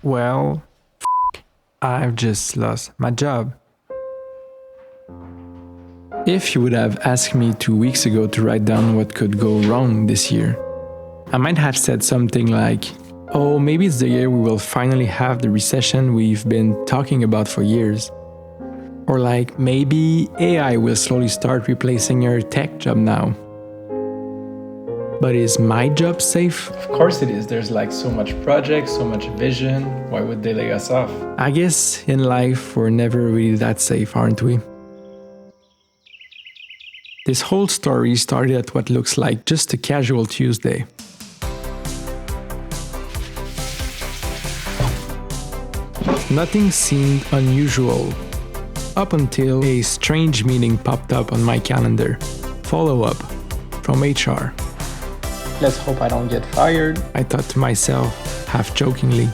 Well, I've just lost my job. If you would have asked me 2 weeks ago to write down what could go wrong this year, I might have said something like, oh, maybe it's the year we will finally have the recession we've been talking about for years. Or like, maybe AI will slowly start replacing your tech job now. But is my job safe? Of course it is. There's like so much project, so much vision. Why would they lay us off? I guess in life we're never really that safe, aren't we? This whole story started at what looks like just a casual Tuesday. Nothing seemed unusual up until a strange meeting popped up on my calendar. Follow-up from HR. Let's hope I don't get fired, I thought to myself, half jokingly.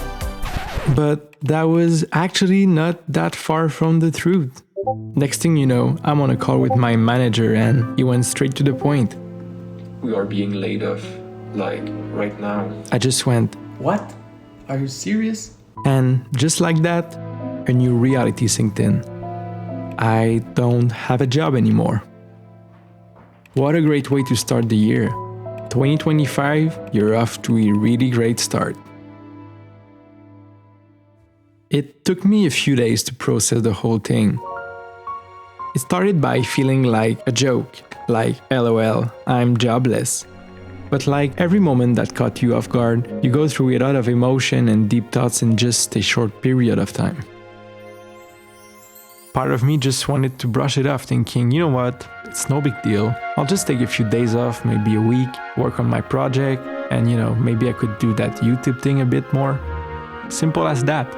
But that was actually not that far from the truth. Next thing you know, I'm on a call with my manager and he went straight to the point. We are being laid off, like, right now. I just went, What? Are you serious? and just like that, a new reality sinked in. I don't have a job anymore. What a great way to start the year. 2025, you're off to a really great start. It took me a few days to process the whole thing. It started by feeling like a joke, like LOL, I'm jobless. But like every moment that caught you off guard, you go through a lot of emotion and deep thoughts in just a short period of time. Part of me just wanted to brush it off, thinking, you know what, it's no big deal. I'll just take a few days off, maybe a week, work on my project, and maybe I could do that YouTube thing a bit more. Simple as that.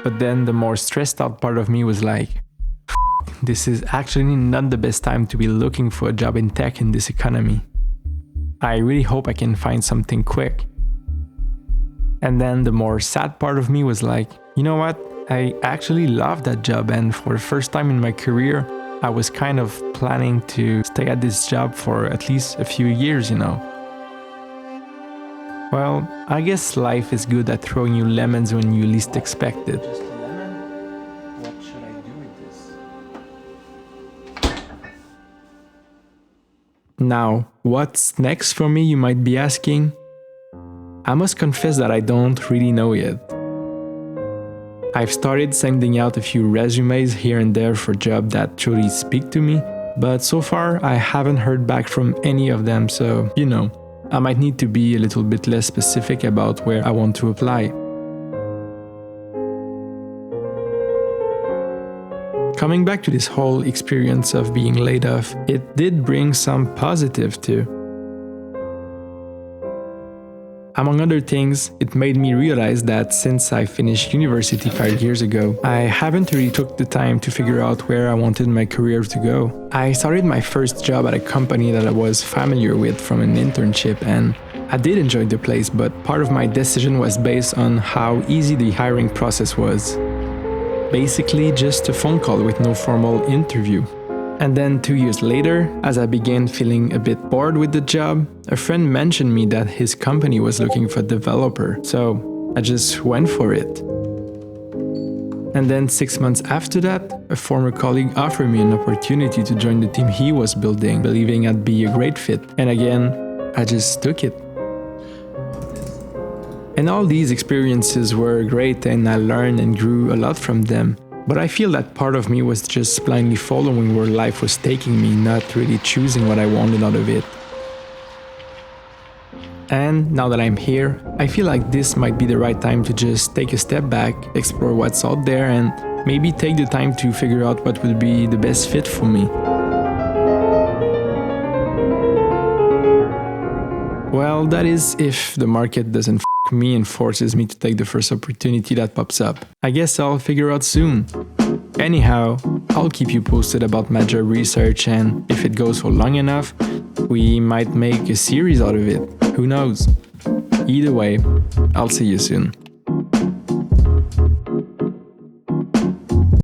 But then the more stressed out part of me was like, this is actually not the best time to be looking for a job in tech in this economy. I really hope I can find something quick. And then the more sad part of me was like, you know what? I actually love that job, and for the first time in my career, I was kind of planning to stay at this job for at least a few years, Well, I guess life is good at throwing you lemons when you least expect it. Just a lemon? What should I do with this? Now, what's next for me, you might be asking? I must confess that I don't really know yet. I've started sending out a few resumes here and there for jobs that truly speak to me, but so far I haven't heard back from any of them, so, I might need to be a little bit less specific about where I want to apply. Coming back to this whole experience of being laid off, it did bring some positive too. Among other things, it made me realize that since I finished university 5 years ago, I haven't really took the time to figure out where I wanted my career to go. I started my first job at a company that I was familiar with from an internship, and I did enjoy the place, but part of my decision was based on how easy the hiring process was. Basically just a phone call with no formal interview. And then 2 years later, as I began feeling a bit bored with the job, a friend mentioned me that his company was looking for a developer, so I just went for it. And then 6 months after that, a former colleague offered me an opportunity to join the team he was building, believing I'd be a great fit. And again, I just took it. And all these experiences were great, and I learned and grew a lot from them. But I feel that part of me was just blindly following where life was taking me, not really choosing what I wanted out of it. And now that I'm here, I feel like this might be the right time to just take a step back, explore what's out there, and maybe take the time to figure out what would be the best fit for me. Well, that is if the market doesn't f me and forces me to take the first opportunity that pops up. I guess I'll figure out soon. Anyhow, I'll keep you posted about my job research, and if it goes for long enough, we might make a series out of it. Who knows? Either way, I'll see you soon.